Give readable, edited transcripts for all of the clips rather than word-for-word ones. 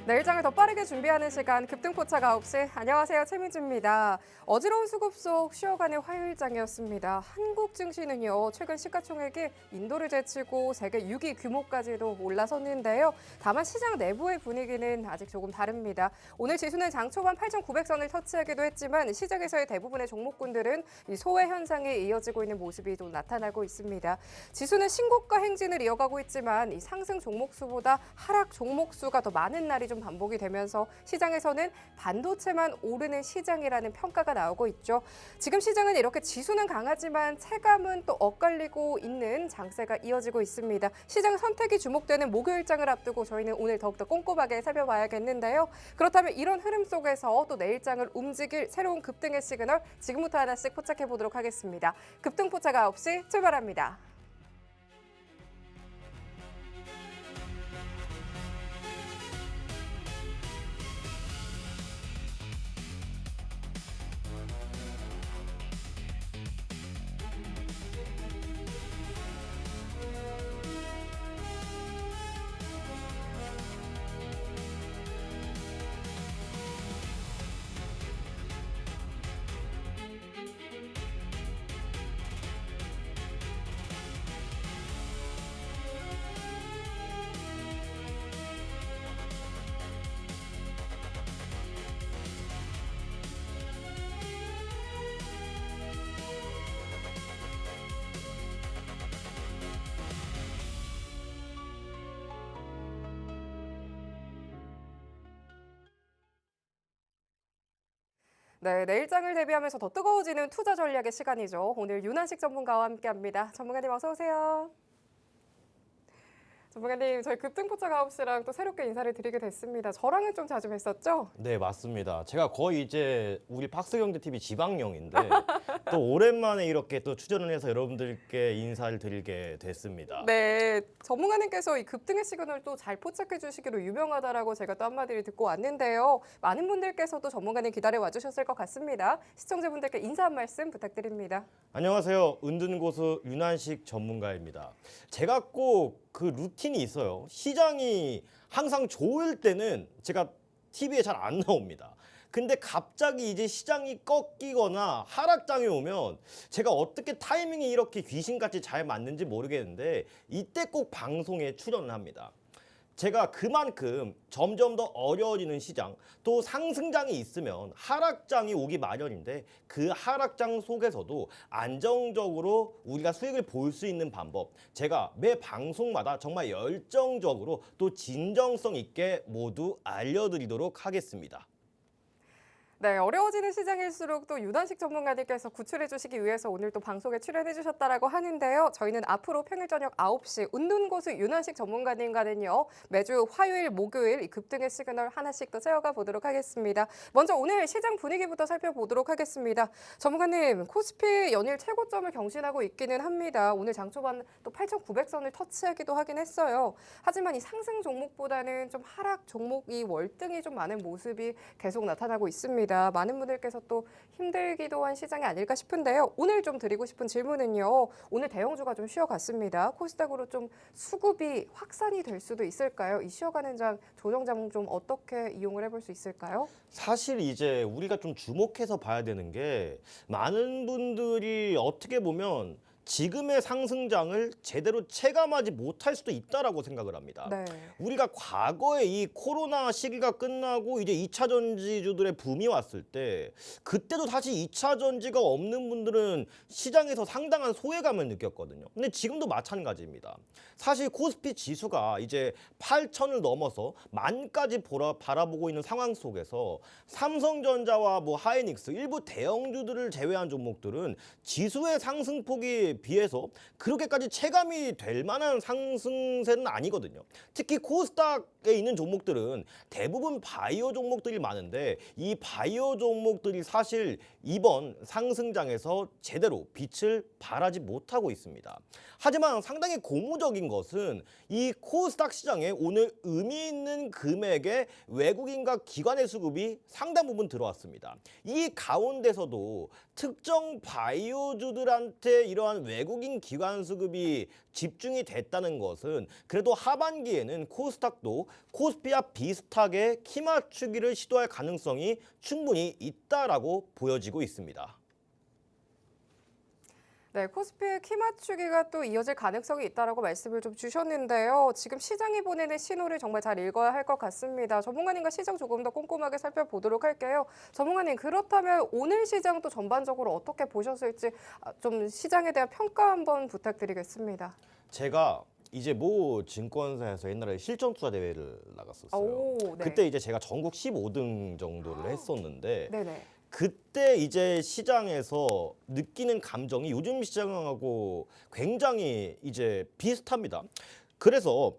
내일장을 더 빠르게 준비하는 시간 급등포착 9시. 안녕하세요, 최민주입니다. 어지러운 수급 속 쉬어가는 화요일장이었습니다. 한국 증시는요, 최근 시가총액이 인도를 제치고 세계 6위 규모까지도 올라섰는데요. 다만 시장 내부의 분위기는 아직 조금 다릅니다. 오늘 지수는 장 초반 8,900선을 터치하기도 했지만 시장에서의 대부분의 종목군들은 이 소외 현상이 이어지고 있는 모습이 좀 나타나고 있습니다. 지수는 신고가 행진을 이어가고 있지만 이 상승 종목 수보다 하락 종목 수가 더 많은 날이 좀 반복이 되면서 시장에서는 반도체만 오르는 시장이라는 평가가 나오고 있죠. 지금 시장은 이렇게 지수는 강하지만 체감은 또 엇갈리고 있는 장세가 이어지고 있습니다. 시장 선택이 주목되는 목요일장을 앞두고 저희는 오늘 더욱더 꼼꼼하게 살펴봐야겠는데요. 그렇다면 이런 흐름 속에서 또 내일장을 움직일 새로운 급등의 시그널 지금부터 하나씩 포착해 보도록 하겠습니다. 급등 포착 9시 출발합니다. 네, 내일장을 대비하면서 더 뜨거워지는 투자 전략의 시간이죠. 오늘 윤한식 전문가와 함께합니다. 전문가님 어서 오세요. 전문가님, 저희 급등포착 9시랑 또 새롭게 인사를 드리게 됐습니다. 저랑은 좀 자주 뵀었죠? 네, 맞습니다. 제가 거의 이제 우리 박스경제TV 지방령인데 또 오랜만에 이렇게 또 출연을 해서 여러분들께 인사를 드리게 됐습니다. 네, 전문가님께서 이 급등의 시그널 또 잘 포착해 주시기로 유명하다라고 제가 또 한마디를 듣고 왔는데요. 많은 분들께서도 전문가님 기다려 와주셨을 것 같습니다. 시청자분들께 인사 한 말씀 부탁드립니다. 안녕하세요. 은둔고수 윤한식 전문가입니다. 제가 꼭 그 루틴이 있어요. 시장이 항상 좋을 때는 제가 TV에 잘 안 나옵니다. 근데 갑자기 이제 시장이 꺾이거나 하락장이 오면 제가 어떻게 타이밍이 이렇게 귀신같이 잘 맞는지 모르겠는데 이때 꼭 방송에 출연을 합니다. 제가 그만큼 점점 더 어려워지는 시장, 또 상승장이 있으면 하락장이 오기 마련인데 그 하락장 속에서도 안정적으로 우리가 수익을 볼 수 있는 방법, 제가 매 방송마다 정말 열정적으로 또 진정성 있게 모두 알려드리도록 하겠습니다. 네, 어려워지는 시장일수록 또 윤한식 전문가님께서 구출해 주시기 위해서 오늘 또 방송에 출연해 주셨다라고 하는데요. 저희는 앞으로 평일 저녁 9시 운둔고수 윤한식 전문가님과는요. 매주 화요일, 목요일 이 급등의 시그널 하나씩 또 세워가 보도록 하겠습니다. 먼저 오늘 시장 분위기부터 살펴보도록 하겠습니다. 전문가님, 코스피 연일 최고점을 경신하고 있기는 합니다. 오늘 장 초반 또 8,900선을 터치하기도 하긴 했어요. 하지만 이 상승 종목보다는 좀 하락 종목이 월등히 좀 많은 모습이 계속 나타나고 있습니다. 많은 분들께서 또 힘들기도 한 시장이 아닐까 싶은데요. 오늘 좀 드리고 싶은 질문은요. 오늘 대형주가 좀 쉬어갔습니다. 코스닥으로 좀 수급이 확산이 될 수도 있을까요? 이 쉬어가는 장 조정장 좀 어떻게 이용을 해볼 수 있을까요? 사실 이제 우리가 좀 주목해서 봐야 되는 게 많은 분들이 어떻게 보면 지금의 상승장을 제대로 체감하지 못할 수도 있다라고 생각을 합니다. 네. 우리가 과거에 이 코로나 시기가 끝나고 이제 2차 전지주들의 붐이 왔을 때 그때도 사실 2차 전지가 없는 분들은 시장에서 상당한 소외감을 느꼈거든요. 근데 지금도 마찬가지입니다. 사실 코스피 지수가 이제 8천을 넘어서 만까지 바라보고 있는 상황 속에서 삼성전자와 뭐 하이닉스 일부 대형주들을 제외한 종목들은 지수의 상승폭이 비해서 그렇게까지 체감이 될 만한 상승세는 아니거든요. 특히 코스닥에 있는 종목들은 대부분 바이오 종목들이 많은데 이 바이오 종목들이 사실 이번 상승장에서 제대로 빛을 발하지 못하고 있습니다. 하지만 상당히 고무적인 것은 이 코스닥 시장에 오늘 의미 있는 금액의 외국인과 기관의 수급이 상당 부분 들어왔습니다. 이 가운데서도 특정 바이오주들한테 이러한 외국인 기관 수급이 집중이 됐다는 것은 그래도 하반기에는 코스닥도 코스피와 비슷하게 키 맞추기를 시도할 가능성이 충분히 있다라고 보여지고 있습니다. 네, 코스피의 키 맞추기가 또 이어질 가능성이 있다라고 말씀을 좀 주셨는데요. 지금 시장이 보내는 신호를 정말 잘 읽어야 할 것 같습니다. 전문가님과 시장 조금 더 꼼꼼하게 살펴보도록 할게요. 전문가님, 그렇다면 오늘 시장도 전반적으로 어떻게 보셨을지 좀 시장에 대한 평가 한번 부탁드리겠습니다. 제가 이제 모 증권사에서 옛날에 실전 투자 대회를 나갔었어요. 오, 네. 그때 이제 제가 전국 15등 정도를 했었는데 네네. 그때 이제 시장에서 느끼는 감정이 요즘 시장하고 굉장히 이제 비슷합니다. 그래서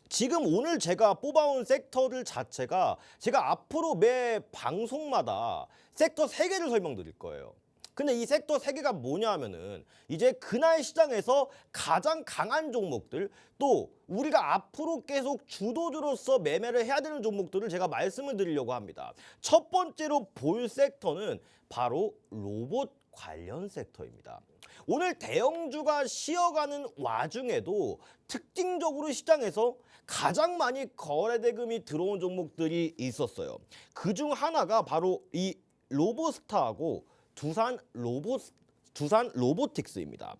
지금 오늘 제가 뽑아온 섹터들 자체가 제가 앞으로 매 방송마다 섹터 3개를 설명드릴 거예요. 근데 이 섹터 3개가 뭐냐 하면은 이제 그날 시장에서 가장 강한 종목들, 또 우리가 앞으로 계속 주도주로서 매매를 해야 되는 종목들을 제가 말씀을 드리려고 합니다. 첫 번째로 볼 섹터는 바로 로봇 관련 섹터입니다. 오늘 대형주가 쉬어가는 와중에도 특징적으로 시장에서 가장 많이 거래 대금이 들어온 종목들이 있었어요. 그중 하나가 바로 이 로보스타하고 두산 로보틱스입니다.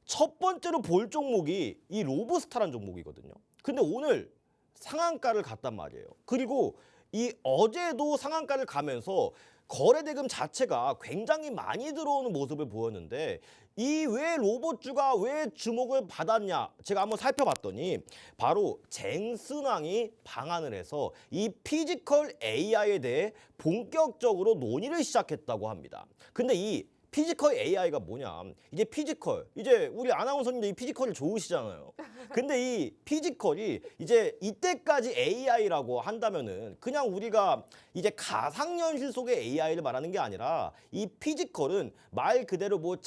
첫 번째로 볼 종목이 이 로보스타라는 종목이거든요. 근데 오늘 상한가를 갔단 말이에요. 그리고 이 어제도 상한가를 가면서 거래 대금 자체가 굉장히 많이 들어오는 모습을 보였는데 이 왜 로봇주가 왜 주목을 받았냐, 제가 한번 살펴봤더니 바로 젠슨왕이 방한을 해서 이 피지컬 AI에 대해 본격적으로 논의를 시작했다고 합니다. 근데 이 피지컬 AI가 뭐냐, 이제 피지컬, 이제 우리 아나운서님도 이 피지컬이 좋으시잖아요. 근데 이 피지컬이 이제 이때까지 AI라고 한다면은 그냥 우리가 이제 가상현실 속의 AI를 말하는 게 아니라 이 피지컬은 말 그대로 뭐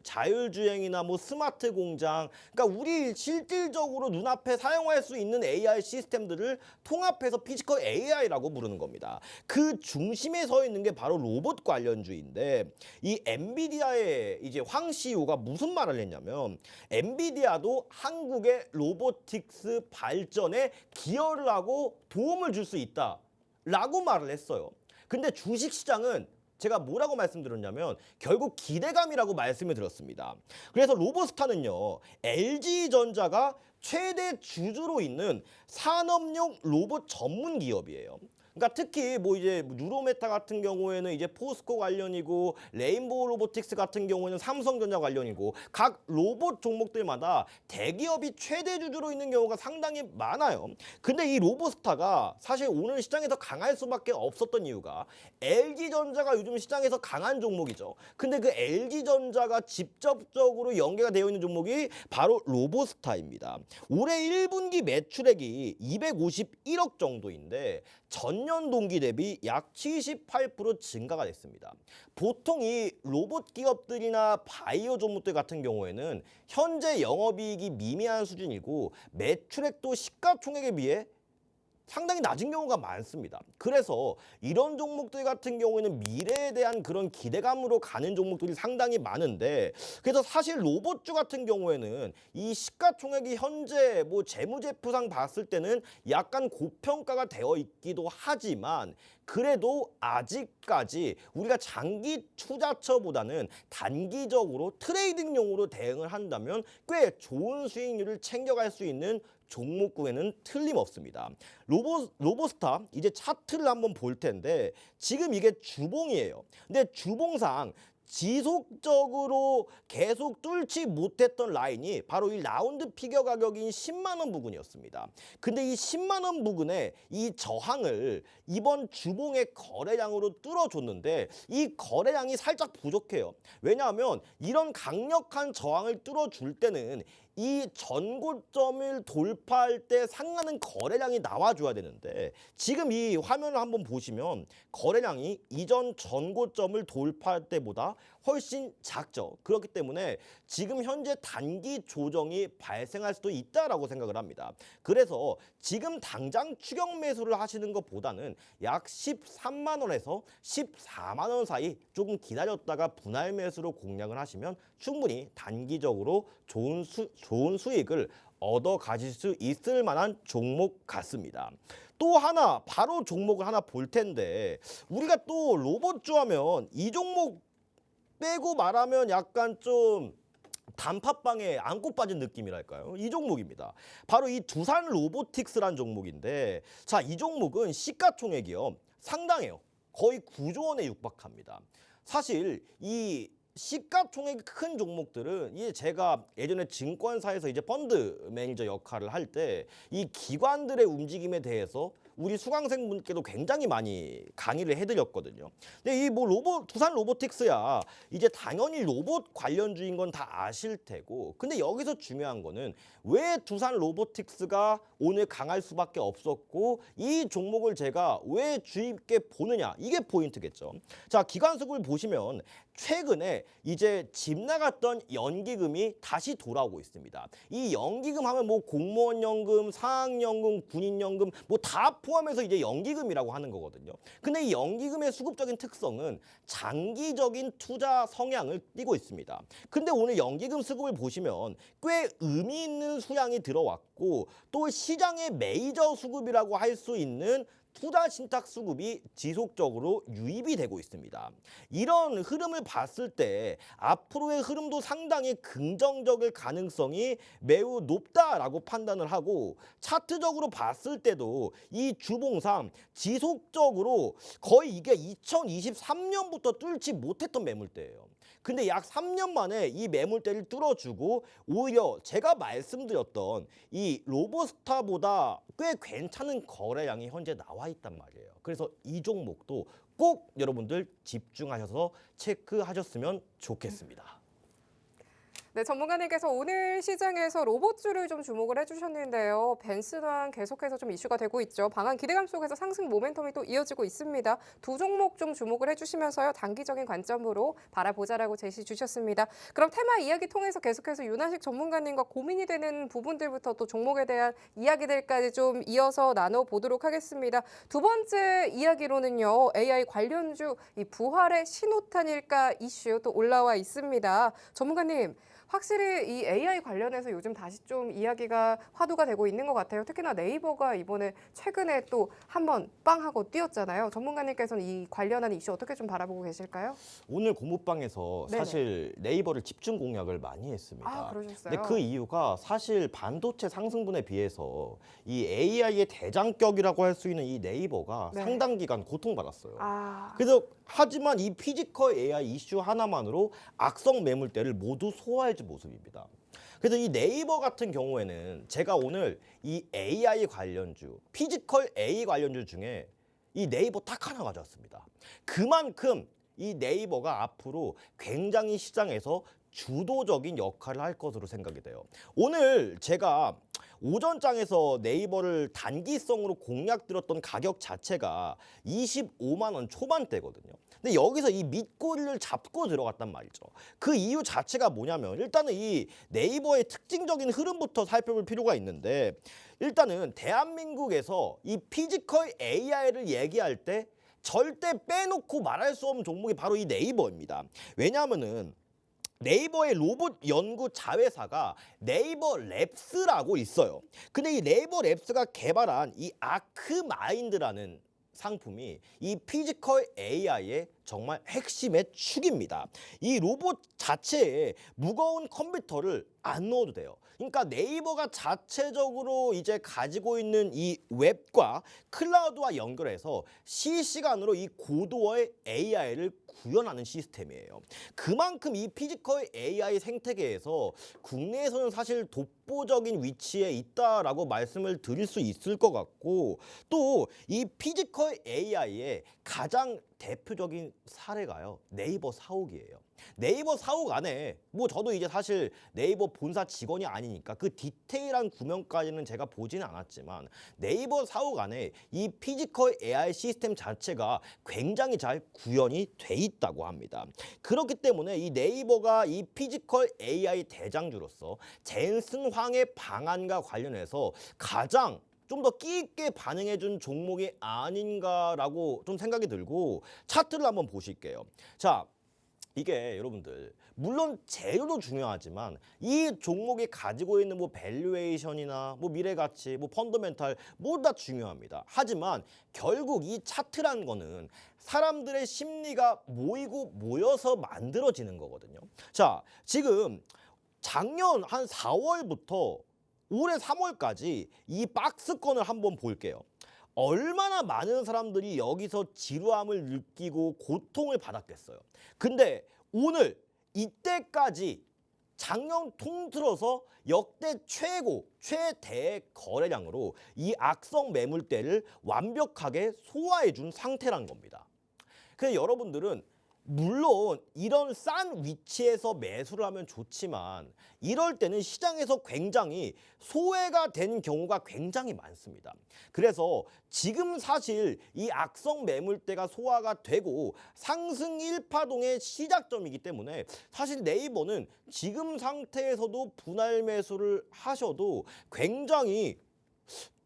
자율주행이나 뭐 스마트 공장, 그러니까 우리 실질적으로 눈앞에 사용할 수 있는 AI 시스템들을 통합해서 피지컬 AI라고 부르는 겁니다. 그 중심에 서 있는 게 바로 로봇 관련주인데 이 엔비디아의 이제 황 CEO가 무슨 말을 했냐면 엔비디아도 한국의 로보틱스 발전에 기여를 하고 도움을 줄 수 있다라고 말을 했어요. 근데 주식시장은 제가 뭐라고 말씀드렸냐면 결국 기대감이라고 말씀을 드렸습니다. 그래서 로보스타는요, LG전자가 최대 주주로 있는 산업용 로봇 전문 기업이에요. 그러니까 특히 뭐 이제 누로메타 같은 경우에는 이제 포스코 관련이고 레인보우 로보틱스 같은 경우에는 삼성전자 관련이고 각 로봇 종목들마다 대기업이 최대 주주로 있는 경우가 상당히 많아요. 근데 이 로보스타가 사실 오늘 시장에서 강할 수밖에 없었던 이유가 LG전자가 요즘 시장에서 강한 종목이죠. 근데 그 LG전자가 직접적으로 연계가 되어 있는 종목이 바로 로보스타입니다. 올해 1분기 매출액이 251억 정도인데 전년 동기 대비 약 78% 증가가 됐습니다. 보통 이 로봇 기업들이나 바이오 종목들 같은 경우에는 현재 영업이익이 미미한 수준이고 매출액도 시가총액에 비해 상당히 낮은 경우가 많습니다. 그래서 이런 종목들 같은 경우에는 미래에 대한 그런 기대감으로 가는 종목들이 상당히 많은데, 그래서 사실 로봇주 같은 경우에는 이 시가총액이 현재 뭐 재무제표상 봤을 때는 약간 고평가가 되어 있기도 하지만 그래도 아직까지 우리가 장기 투자처보다는 단기적으로 트레이딩용으로 대응을 한다면 꽤 좋은 수익률을 챙겨갈 수 있는 종목군에는 틀림없습니다. 로보스타 이제 차트를 한번 볼 텐데 지금 이게 주봉이에요. 근데 주봉상 지속적으로 계속 뚫지 못했던 라인이 바로 이 라운드 피겨 가격인 10만 원 부근이었습니다. 근데 이 10만 원 부근에 이 저항을 이번 주봉의 거래량으로 뚫어줬는데 이 거래량이 살짝 부족해요. 왜냐하면 이런 강력한 저항을 뚫어줄 때는 이 전고점을 돌파할 때 상하는 거래량이 나와줘야 되는데 지금 이 화면을 한번 보시면 거래량이 이전 전고점을 돌파할 때보다 훨씬 작죠. 그렇기 때문에 지금 현재 단기 조정이 발생할 수도 있다라고 생각을 합니다. 그래서 지금 당장 추격 매수를 하시는 것보다는 약 13만 원에서 14만 원 사이 조금 기다렸다가 분할 매수로 공략을 하시면 충분히 단기적으로 좋은 수익을 얻어 가실 수 있을 만한 종목 같습니다. 또 하나 바로 종목을 하나 볼 텐데 우리가 또 로봇주 하면 이 종목 빼고 말하면 약간 좀 단팥빵에 안고 빠진 느낌이랄까요? 이 종목입니다. 바로 이 두산 로보틱스란 종목인데 자, 이 종목은 시가총액이요. 상당해요. 거의 9조 원에 육박합니다. 사실 이 시가총액이 큰 종목들은 이제 제가 예전에 증권사에서 이제 펀드 매니저 역할을 할 때 이 기관들의 움직임에 대해서 우리 수강생분께도 굉장히 많이 강의를 해드렸거든요. 근데 이 뭐 두산 로보틱스야 이제 당연히 로봇 관련주인 건 다 아실 테고, 근데 여기서 중요한 거는 왜 두산 로보틱스가 오늘 강할 수밖에 없었고 이 종목을 제가 왜 주의 깊게 보느냐, 이게 포인트겠죠. 자, 기관수급을 보시면 최근에 이제 집 나갔던 연기금이 다시 돌아오고 있습니다. 이 연기금 하면 뭐 공무원 연금, 사학연금, 군인연금 뭐 다 포함해서 이제 연기금이라고 하는 거거든요. 근데 이 연기금의 수급적인 특성은 장기적인 투자 성향을 띠고 있습니다. 근데 오늘 연기금 수급을 보시면 꽤 의미 있는 수량이 들어왔고 또 시장의 메이저 수급이라고 할 수 있는 투자 신탁 수급이 지속적으로 유입이 되고 있습니다. 이런 흐름을 봤을 때 앞으로의 흐름도 상당히 긍정적일 가능성이 매우 높다라고 판단을 하고, 차트적으로 봤을 때도 이 주봉상 지속적으로 거의 이게 2023년부터 뚫지 못했던 매물대예요. 근데 약 3년 만에 이 매물대를 뚫어주고 오히려 제가 말씀드렸던 이 로보스타보다 꽤 괜찮은 거래량이 현재 나와 있단 말이에요. 그래서 이 종목도 꼭 여러분들 집중하셔서 체크하셨으면 좋겠습니다. 네, 전문가님께서 오늘 시장에서 로봇주를 좀 주목을 해주셨는데요. 벤스단 계속해서 좀 이슈가 되고 있죠. 방한 기대감 속에서 상승 모멘텀이 또 이어지고 있습니다. 두 종목 좀 주목을 해주시면서요. 단기적인 관점으로 바라보자라고 제시 주셨습니다. 그럼 테마 이야기 통해서 계속해서 윤하식 전문가님과 고민이 되는 부분들부터 또 종목에 대한 이야기들까지 좀 이어서 나눠보도록 하겠습니다. 두 번째 이야기로는요. AI 관련주 이 부활의 신호탄일까 이슈 또 올라와 있습니다. 전문가님, 확실히 이 AI 관련해서 요즘 다시 좀 이야기가 화두가 되고 있는 것 같아요. 특히나 네이버가 이번에 최근에 또 한번 빵 하고 뛰었잖아요. 전문가님께서는 이 관련한 이슈 어떻게 좀 바라보고 계실까요? 오늘 고무방에서 네네. 사실 네이버를 집중 공략을 많이 했습니다. 아, 그러셨어요? 근데 그 이유가 사실 반도체 상승분에 비해서 이 AI의 대장격이라고 할 수 있는 이 네이버가 네. 상당 기간 고통받았어요. 아, 그래서 하지만 이 피지컬 AI 이슈 하나만으로 악성 매물대를 모두 소화해준 모습입니다. 그래서 이 네이버 같은 경우에는 제가 오늘 이 AI 관련주, 피지컬 AI 관련주 중에 이 네이버 딱 하나 가져왔습니다. 그만큼 이 네이버가 앞으로 굉장히 시장에서 주도적인 역할을 할 것으로 생각이 돼요. 오늘 제가 오전장에서 네이버를 단기성으로 공략 들었던 가격 자체가 25만 원 초반대거든요. 근데 여기서 이 밑꼬리를 잡고 들어갔단 말이죠. 그 이유 자체가 뭐냐면 일단은 이 네이버의 특징적인 흐름부터 살펴볼 필요가 있는데, 일단은 대한민국에서 이 피지컬 AI를 얘기할 때 절대 빼놓고 말할 수 없는 종목이 바로 이 네이버입니다. 왜냐하면은 네이버의 로봇 연구 자회사가 네이버 랩스라고 있어요. 근데 이 네이버 랩스가 개발한 이 아크마인드라는 상품이 이 피지컬 AI의 정말 핵심의 축입니다. 이 로봇 자체에 무거운 컴퓨터를 안 넣어도 돼요. 그러니까 네이버가 자체적으로 이제 가지고 있는 이 웹과 클라우드와 연결해서 실시간으로 이 고도의 AI를 구현하는 시스템이에요. 그만큼 이 피지컬 AI 생태계에서 국내에서는 사실 독보적인 위치에 있다라고 말씀을 드릴 수 있을 것 같고, 또 이 피지컬 AI의 가장 대표적인 사례가요, 네이버 사옥이에요. 네이버 사옥 안에 뭐 저도 이제 사실 네이버 본사 직원이 아니니까 그 디테일한 구명까지는 제가 보지는 않았지만 네이버 사옥 안에 이 피지컬 AI 시스템 자체가 굉장히 잘 구현이 돼 있다고 합니다. 그렇기 때문에 이 네이버가 이 피지컬 AI 대장주로서 젠슨 황의 방안과 관련해서 가장 좀 더 끼 있게 반응해준 종목이 아닌가라고 좀 생각이 들고 차트를 한번 보실게요. 자, 이게 여러분들 물론 재료도 중요하지만 이 종목이 가지고 있는 뭐 밸류에이션이나 뭐 미래가치, 뭐 펀더멘탈 모두 다 중요합니다. 하지만 결국 이 차트란 거는 사람들의 심리가 모이고 모여서 만들어지는 거거든요. 자, 지금 작년 한 4월부터 올해 3월까지 이 박스권을 한번 볼게요. 얼마나 많은 사람들이 여기서 지루함을 느끼고 고통을 받았겠어요. 근데 오늘 이때까지 작년 통틀어서 역대 최대 거래량으로 이 악성 매물대를 완벽하게 소화해 준 상태란 겁니다. 그래서 여러분들은 물론 이런 싼 위치에서 매수를 하면 좋지만 이럴 때는 시장에서 굉장히 소외가 된 경우가 굉장히 많습니다. 그래서 지금 사실 이 악성 매물대가 소화가 되고 상승 일파동의 시작점이기 때문에 사실 네이버는 지금 상태에서도 분할 매수를 하셔도 굉장히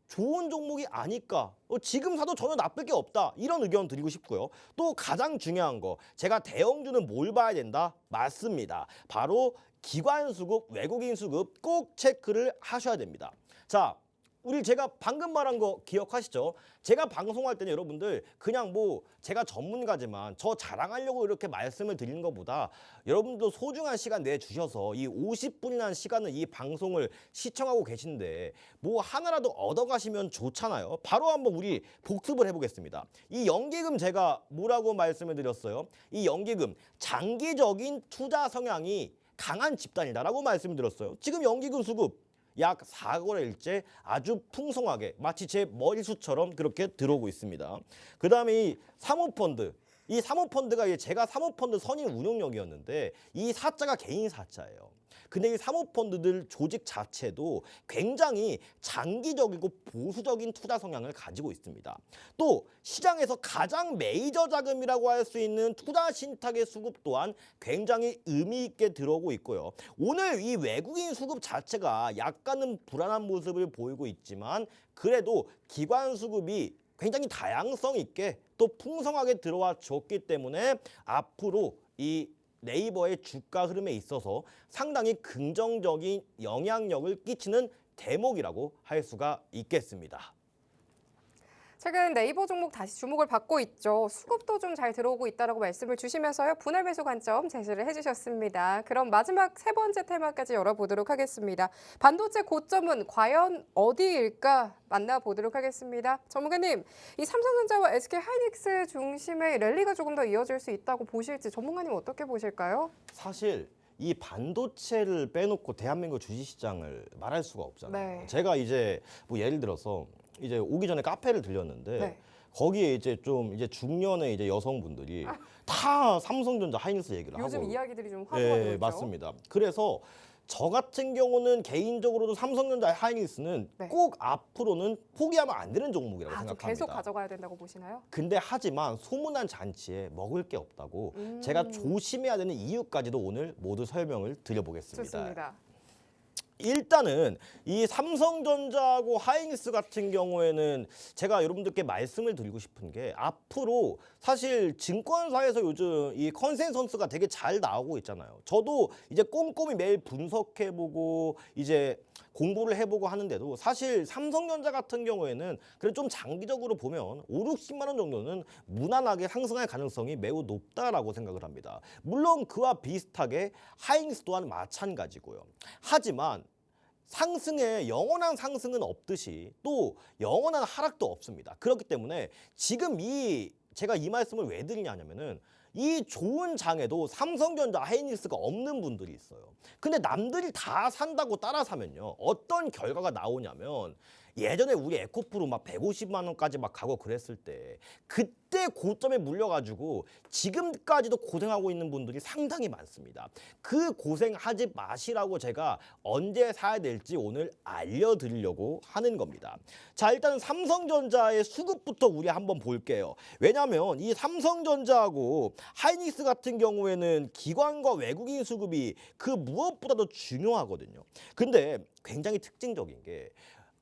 좋은 종목이 아닐까. 지금 사도 전혀 나쁠 게 없다. 이런 의견 드리고 싶고요. 또 가장 중요한 거, 제가 대형주는 뭘 봐야 된다? 맞습니다. 바로 기관 수급, 외국인 수급 꼭 체크를 하셔야 됩니다. 자, 우리 제가 방금 말한 거 기억하시죠? 제가 방송할 때는 여러분들 그냥 뭐 제가 전문가지만 저 자랑하려고 이렇게 말씀을 드리는 것보다 여러분도 소중한 시간 내주셔서 이 50분이라는 시간을 이 방송을 시청하고 계신데 뭐 하나라도 얻어가시면 좋잖아요. 바로 한번 우리 복습을 해보겠습니다. 이 연기금 제가 뭐라고 말씀을 드렸어요? 이 연기금 장기적인 투자 성향이 강한 집단이다라고 말씀을 드렸어요. 지금 연기금 수급 약 4거래일째 아주 풍성하게 마치 제 머리숱처럼 그렇게 들어오고 있습니다. 그 다음에 이 사모펀드. 이 사모펀드가 제가 사모펀드 선임 운용력이었는데 이 사자가 개인 사자예요. 근데 이 사모펀드들 조직 자체도 굉장히 장기적이고 보수적인 투자 성향을 가지고 있습니다. 또 시장에서 가장 메이저 자금이라고 할 수 있는 투자 신탁의 수급 또한 굉장히 의미 있게 들어오고 있고요. 오늘 이 외국인 수급 자체가 약간은 불안한 모습을 보이고 있지만 그래도 기관 수급이 굉장히 다양성 있게 또 풍성하게 들어와 줬기 때문에 앞으로 이 네이버의 주가 흐름에 있어서 상당히 긍정적인 영향력을 끼치는 대목이라고 할 수가 있겠습니다. 최근 네이버 종목 다시 주목을 받고 있죠. 수급도 좀 잘 들어오고 있다라고 말씀을 주시면서요. 분할 매수 관점 제시를 해주셨습니다. 그럼 마지막 세 번째 테마까지 열어보도록 하겠습니다. 반도체 고점은 과연 어디일까 만나보도록 하겠습니다. 전문가님, 이 삼성전자와 SK하이닉스 중심의 랠리가 조금 더 이어질 수 있다고 보실지 전문가님 어떻게 보실까요? 사실 이 반도체를 빼놓고 대한민국 주식시장을 말할 수가 없잖아요. 네. 제가 이제 뭐 예를 들어서 이제 오기 전에 카페를 들렸는데 네. 거기에 이제 좀 이제 중년의 이제 여성분들이 다 삼성전자 하이닉스 얘기를 요즘 하고 이야기들이 좀 화두가 되고 네, 있죠. 맞습니다. 그래서 저 같은 경우는 개인적으로도 삼성전자 하이닉스는 네. 꼭 앞으로는 포기하면 안 되는 종목이라고 좀 생각합니다. 계속 가져가야 된다고 보시나요? 근데 하지만 소문난 잔치에 먹을 게 없다고 제가 조심해야 되는 이유까지도 오늘 모두 설명을 드려보겠습니다. 좋습니다. 일단은 이 삼성전자하고 하이닉스 같은 경우에는 제가 여러분들께 말씀을 드리고 싶은 게 앞으로 사실 증권사에서 요즘 이 컨센서스가 되게 잘 나오고 있잖아요. 저도 이제 꼼꼼히 매일 분석해보고 이제 공부를 해보고 하는데도 사실 삼성전자 같은 경우에는 그래도 좀 장기적으로 보면 5, 60만 원 정도는 무난하게 상승할 가능성이 매우 높다라고 생각을 합니다. 물론 그와 비슷하게 하이닉스 또한 마찬가지고요. 하지만 상승에 영원한 상승은 없듯이 또 영원한 하락도 없습니다. 그렇기 때문에 지금 제가 이 말씀을 왜 드리냐면은 이 좋은 장에도 삼성전자 하이닉스가 없는 분들이 있어요. 근데 남들이 다 산다고 따라 사면요. 어떤 결과가 나오냐면 예전에 우리 에코프로 막 150만 원까지 막 가고 그랬을 때 그때 고점에 물려가지고 지금까지도 고생하고 있는 분들이 상당히 많습니다. 그 고생하지 마시라고 제가 언제 사야 될지 오늘 알려드리려고 하는 겁니다. 자, 일단 삼성전자의 수급부터 우리 한번 볼게요. 왜냐하면 이 삼성전자하고 하이닉스 같은 경우에는 기관과 외국인 수급이 그 무엇보다도 중요하거든요. 근데 굉장히 특징적인 게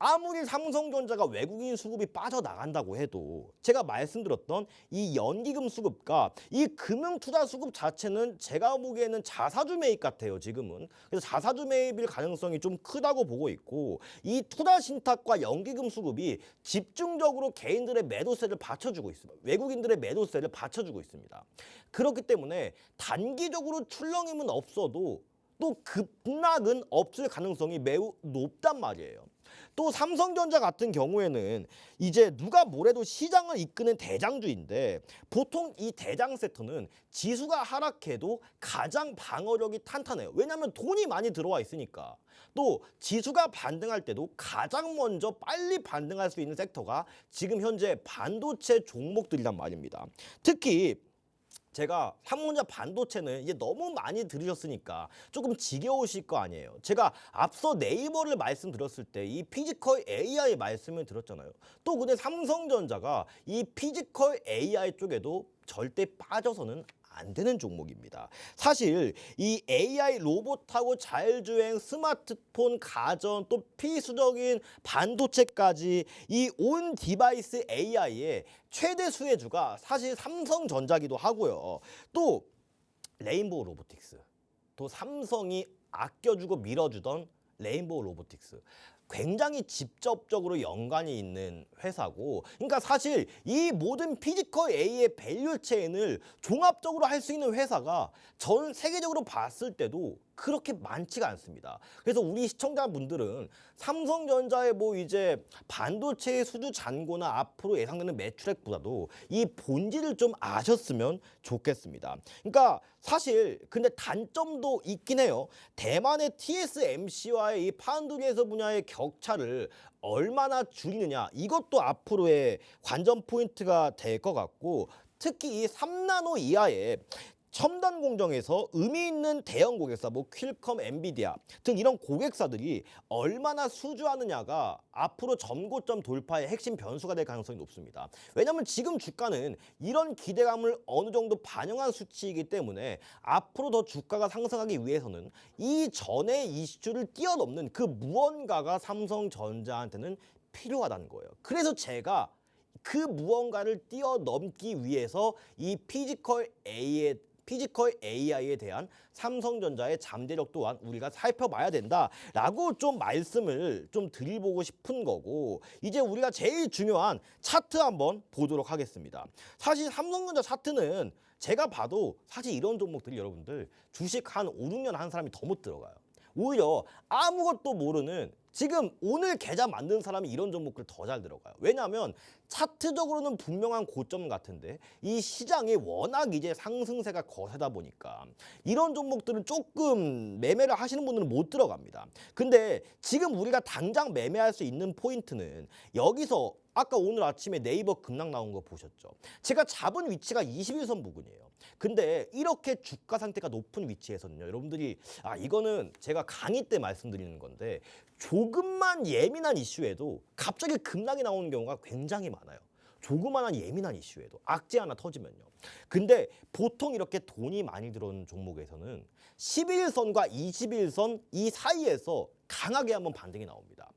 아무리 삼성전자가 외국인 수급이 빠져나간다고 해도 제가 말씀드렸던 이 연기금 수급과 이 금융투자 수급 자체는 제가 보기에는 자사주 매입 같아요, 지금은. 그래서 자사주 매입일 가능성이 좀 크다고 보고 있고 이 투자 신탁과 연기금 수급이 집중적으로 개인들의 매도세를 받쳐주고 있습니다. 외국인들의 매도세를 받쳐주고 있습니다. 그렇기 때문에 단기적으로 출렁임은 없어도 또 급락은 없을 가능성이 매우 높단 말이에요. 또 삼성전자 같은 경우에는 이제 누가 뭐래도 시장을 이끄는 대장주인데 보통 이 대장 섹터는 지수가 하락해도 가장 방어력이 탄탄해요. 왜냐하면 돈이 많이 들어와 있으니까. 또 지수가 반등할 때도 가장 먼저 빨리 반등할 수 있는 섹터가 지금 현재 반도체 종목들이란 말입니다. 특히 제가 삼성전자 반도체는 이제 너무 많이 들으셨으니까 조금 지겨우실 거 아니에요. 제가 앞서 네이버를 말씀드렸을 때 이 피지컬 AI 말씀을 드렸잖아요. 또 근데 삼성전자가 이 피지컬 AI 쪽에도 절대 빠져서는 안 되는 종목입니다. 사실 이 AI 로봇하고 자율주행, 스마트폰, 가전, 또 필수적인 반도체까지 이 온 디바이스 AI의 최대 수혜주가 사실 삼성전자기도 하고요. 또 레인보우 로보틱스, 또 삼성이 아껴주고 밀어주던 레인보우 로보틱스. 굉장히 직접적으로 연관이 있는 회사고, 그러니까 사실 이 모든 피지컬 A의 밸류 체인을 종합적으로 할 수 있는 회사가 전 세계적으로 봤을 때도 그렇게 많지가 않습니다. 그래서 우리 시청자분들은 삼성전자의 뭐 이제 반도체의 수주 잔고나 앞으로 예상되는 매출액보다도 이 본질을 좀 아셨으면 좋겠습니다. 그러니까 사실 근데 단점도 있긴 해요. 대만의 TSMC와의 이 파운드리에서 분야의 격차를 얼마나 줄이느냐, 이것도 앞으로의 관전 포인트가 될 것 같고, 특히 이 3나노 이하의 첨단 공정에서 의미 있는 대형 고객사, 뭐 퀼컴, 엔비디아 등 이런 고객사들이 얼마나 수주하느냐가 앞으로 전고점 돌파의 핵심 변수가 될 가능성이 높습니다. 왜냐하면 지금 주가는 이런 기대감을 어느 정도 반영한 수치이기 때문에 앞으로 더 주가가 상승하기 위해서는 이 전의 이슈를 뛰어넘는 그 무언가가 삼성전자한테는 필요하다는 거예요. 그래서 제가 그 무언가를 뛰어넘기 위해서 이 피지컬 AI에 대한 삼성전자의 잠재력 또한 우리가 살펴봐야 된다라고 좀 말씀을 좀 드리고 싶은 거고, 이제 우리가 제일 중요한 차트 한번 보도록 하겠습니다. 사실 삼성전자 차트는 제가 봐도 사실 이런 종목들이 여러분들 주식 한 5, 6년 한 사람이 더 못 들어가요. 오히려 아무것도 모르는 지금 오늘 계좌 만든 사람이 이런 종목들 더 잘 들어가요. 왜냐하면 차트적으로는 분명한 고점 같은데 이 시장이 워낙 이제 상승세가 거세다 보니까 이런 종목들은 조금 매매를 하시는 분들은 못 들어갑니다. 근데 지금 우리가 당장 매매할 수 있는 포인트는 여기서 아까 오늘 아침에 네이버 급락 나온 거 보셨죠? 제가 잡은 위치가 21선 부근이에요. 근데 이렇게 주가 상태가 높은 위치에서는요, 여러분들이 이거는 제가 강의 때 말씀드리는 건데 조금만 예민한 이슈에도 갑자기 급락이 나오는 경우가 굉장히 많아요. 조그만한 예민한 이슈에도 악재 하나 터지면요. 근데 보통 이렇게 돈이 많이 들어오는 종목에서는 11선과 21선 이 사이에서 강하게 한번 반등이 나옵니다.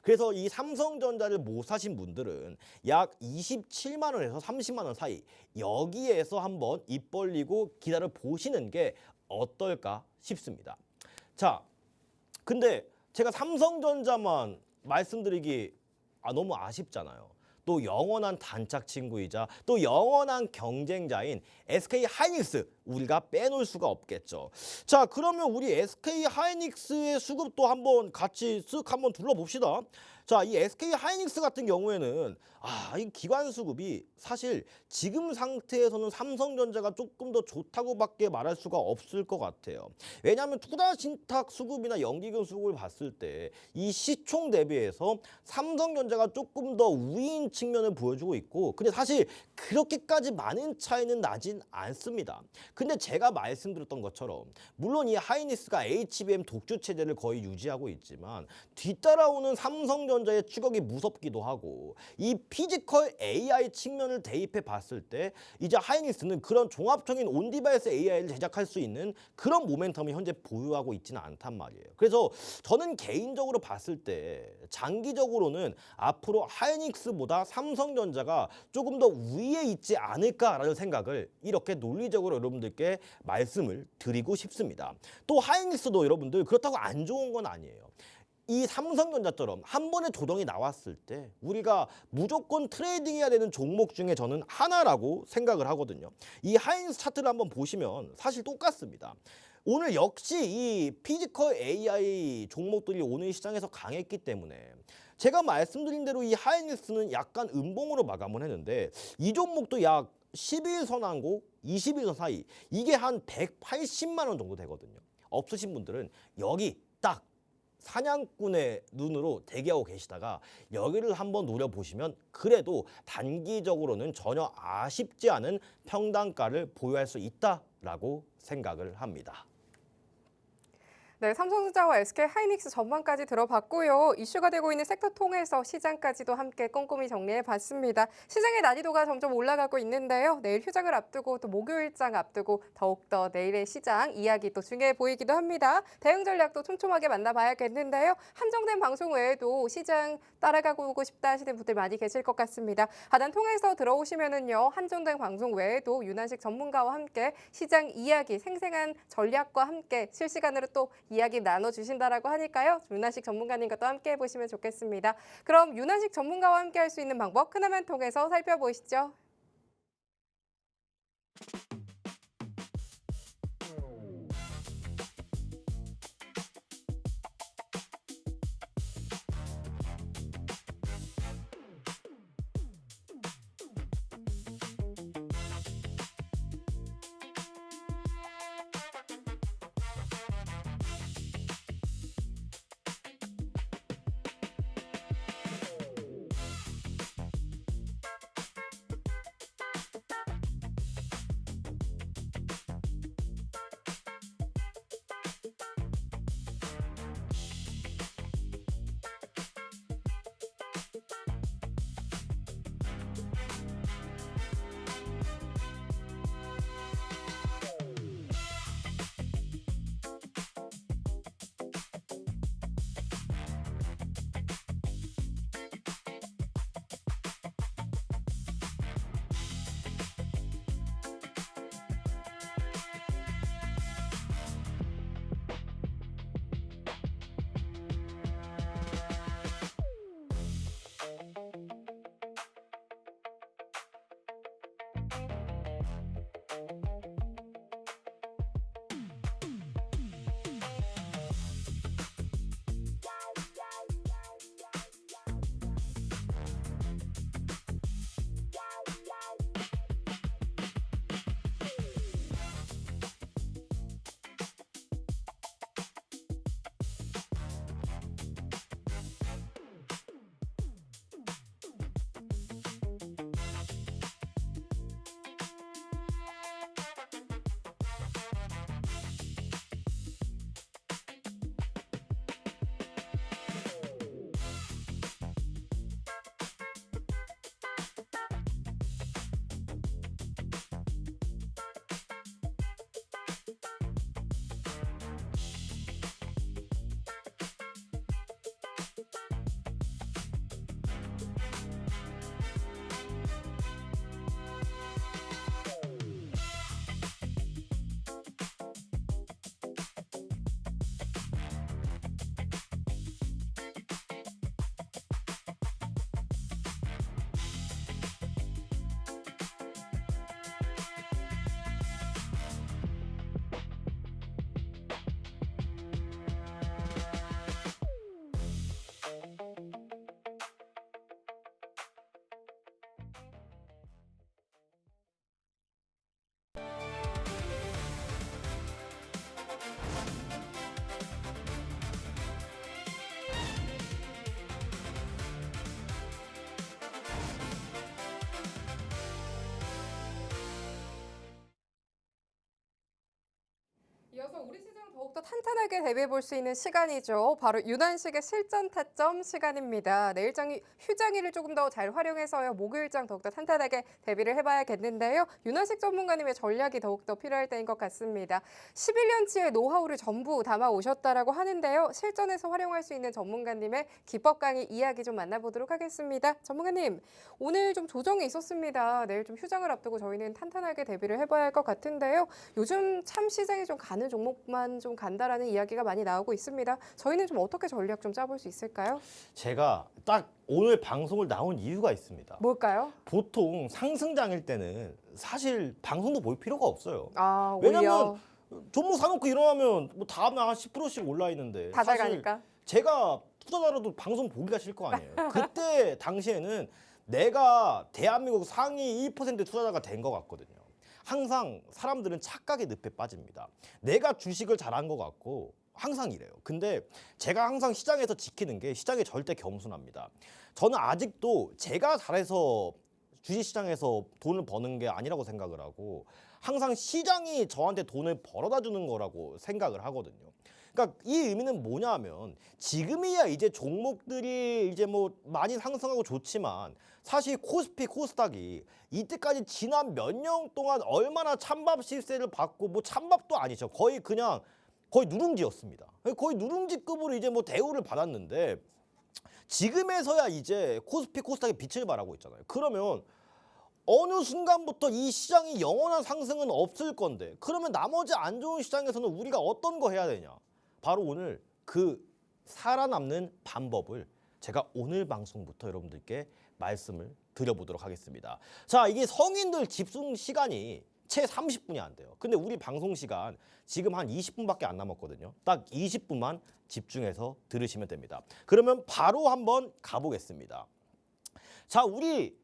그래서 이 삼성전자를 못 사신 분들은 약 27만 원에서 30만 원 사이 여기에서 한번 입 벌리고 기다려 보시는 게 어떨까 싶습니다. 자, 근데 제가 삼성전자만 말씀드리기 너무 아쉽잖아요. 또 영원한 단짝 친구이자 또 영원한 경쟁자인 SK 하이닉스 우리가 빼놓을 수가 없겠죠. 자, 그러면 우리 SK 하이닉스의 수급도 한번 같이 쓱 한번 둘러봅시다. 자, 이 SK 하이닉스 같은 경우에는 이 기관 수급이 사실 지금 상태에서는 삼성전자가 조금 더 좋다고밖에 말할 수가 없을 것 같아요. 왜냐하면 투자 신탁 수급이나 연기금 수급을 봤을 때 이 시총 대비해서 삼성전자가 조금 더 우위인 측면을 보여주고 있고, 근데 사실 그렇게까지 많은 차이는 나진 않습니다. 근데 제가 말씀드렸던 것처럼 물론 이 하이닉스가 HBM 독주 체제를 거의 유지하고 있지만 뒤따라오는 삼성전자의 추격이 무섭기도 하고, 이 피지컬 AI 측면을 대입해 봤을 때 이제 하이닉스는 그런 종합적인 온디바이스 AI를 제작할 수 있는 그런 모멘텀을 현재 보유하고 있지는 않단 말이에요. 그래서 저는 개인적으로 봤을 때 장기적으로는 앞으로 하이닉스보다 삼성전자가 조금 더 위에 있지 않을까라는 생각을 이렇게 논리적으로 여러분들께 말씀을 드리고 싶습니다. 또 하이닉스도 여러분들 그렇다고 안 좋은 건 아니에요. 이 삼성전자처럼 한 번에 조정이 나왔을 때 우리가 무조건 트레이딩해야 되는 종목 중에 저는 하나라고 생각을 하거든요. 이 하이닉스 차트를 한번 보시면 사실 똑같습니다. 오늘 역시 이 피지컬 AI 종목들이 오늘 시장에서 강했기 때문에 제가 말씀드린 대로 이 하이닉스는 약간 음봉으로 마감을 했는데, 이 종목도 약 11선하고 21선 사이, 이게 한 180만 원 정도 되거든요. 없으신 분들은 여기 딱 사냥꾼의 눈으로 대기하고 계시다가 여기를 한번 노려보시면 그래도 단기적으로는 전혀 아쉽지 않은 평단가를 보유할 수 있다라고 생각을 합니다. 네, 삼성전자와 SK 하이닉스 전망까지 들어봤고요. 이슈가 되고 있는 섹터 통해서 시장까지도 함께 꼼꼼히 정리해봤습니다. 시장의 난이도가 점점 올라가고 있는데요. 내일 휴장을 앞두고 또 목요일장 앞두고 더욱더 내일의 시장 이야기 또 중요해 보이기도 합니다. 대응 전략도 촘촘하게 만나봐야겠는데요. 한정된 방송 외에도 시장 따라가고 오고 싶다 하시는 분들 많이 계실 것 같습니다. 하단 통해서 들어오시면은요, 한정된 방송 외에도 윤한식 전문가와 함께 시장 이야기, 생생한 전략과 함께 실시간으로 또 이야기 나눠주신다라고 하니까요. 윤한식 전문가님과 또 함께 해보시면 좋겠습니다. 그럼 윤한식 전문가와 함께 할 수 있는 방법 하나만 통해서 살펴보시죠. 이어서 우리 시장 더욱더 탄탄하게 대비해 볼 수 있는 시간이죠. 바로 윤환식의 실전 타점 시간입니다. 내일장이 휴장일을 조금 더 잘 활용해서요. 목요일장 더욱더 탄탄하게 대비를 해봐야겠는데요. 윤환식 전문가님의 전략이 더욱더 필요할 때인 것 같습니다. 11년치의 노하우를 전부 담아 오셨다라고 하는데요. 실전에서 활용할 수 있는 전문가님의 기법 강의 이야기 좀 만나보도록 하겠습니다. 전문가님, 오늘 좀 조정이 있었습니다. 내일 좀 휴장을 앞두고 저희는 탄탄하게 대비를 해봐야 할 것 같은데요. 요즘 참 시장이 좀 가는 종목만 좀 간다라는 이야기가 많이 나오고 있습니다. 저희는 좀 어떻게 전략 좀 짜볼 수 있을까요? 제가 딱 오늘 방송을 나온 이유가 있습니다. 뭘까요? 보통 상승장일 때는 사실 방송도 볼 필요가 없어요. 아, 왜냐면 오히려 종목 사놓고 일어나면 뭐 다음날 한 10%씩 올라 있는데 다 잘 사실 가니까. 제가 투자자라도 방송 보기가 싫을 거 아니에요. 그때 당시에는 내가 대한민국 상위 1% 투자자가 된 것 같거든요. 항상 사람들은 착각의 늪에 빠집니다. 내가 주식을 잘한 것 같고 항상 이래요. 근데 제가 항상 시장에서 지키는 게 시장에 절대 겸손합니다. 저는 아직도 제가 잘해서 주식시장에서 돈을 버는 게 아니라고 생각을 하고 항상 시장이 저한테 돈을 벌어다 주는 거라고 생각을 하거든요. 그러니까 이 의미는 뭐냐면 지금이야 이제 종목들이 이제 뭐 많이 상승하고 좋지만 사실 코스피 코스닥이 이때까지 지난 몇 년 동안 얼마나 찬밥 시세를 받고 뭐 찬밥도 아니죠. 거의 누룽지였습니다. 거의 누룽지급으로 이제 뭐 대우를 받았는데 지금에서야 이제 코스피 코스닥이 빛을 발하고 있잖아요. 그러면 어느 순간부터 이 시장이 영원한 상승은 없을 건데 그러면 나머지 안 좋은 시장에서는 우리가 어떤 거 해야 되냐? 바로 오늘 그 살아남는 방법을 제가 오늘 방송부터 여러분들께 말씀을 드려보도록 하겠습니다. 자, 이게 성인들 집중 시간이 채 30분이 안 돼요. 근데 우리 방송 시간 지금 한 20분밖에 안 남았거든요. 딱 20분만 집중해서 들으시면 됩니다. 그러면 바로 한번 가보겠습니다. 자, 우리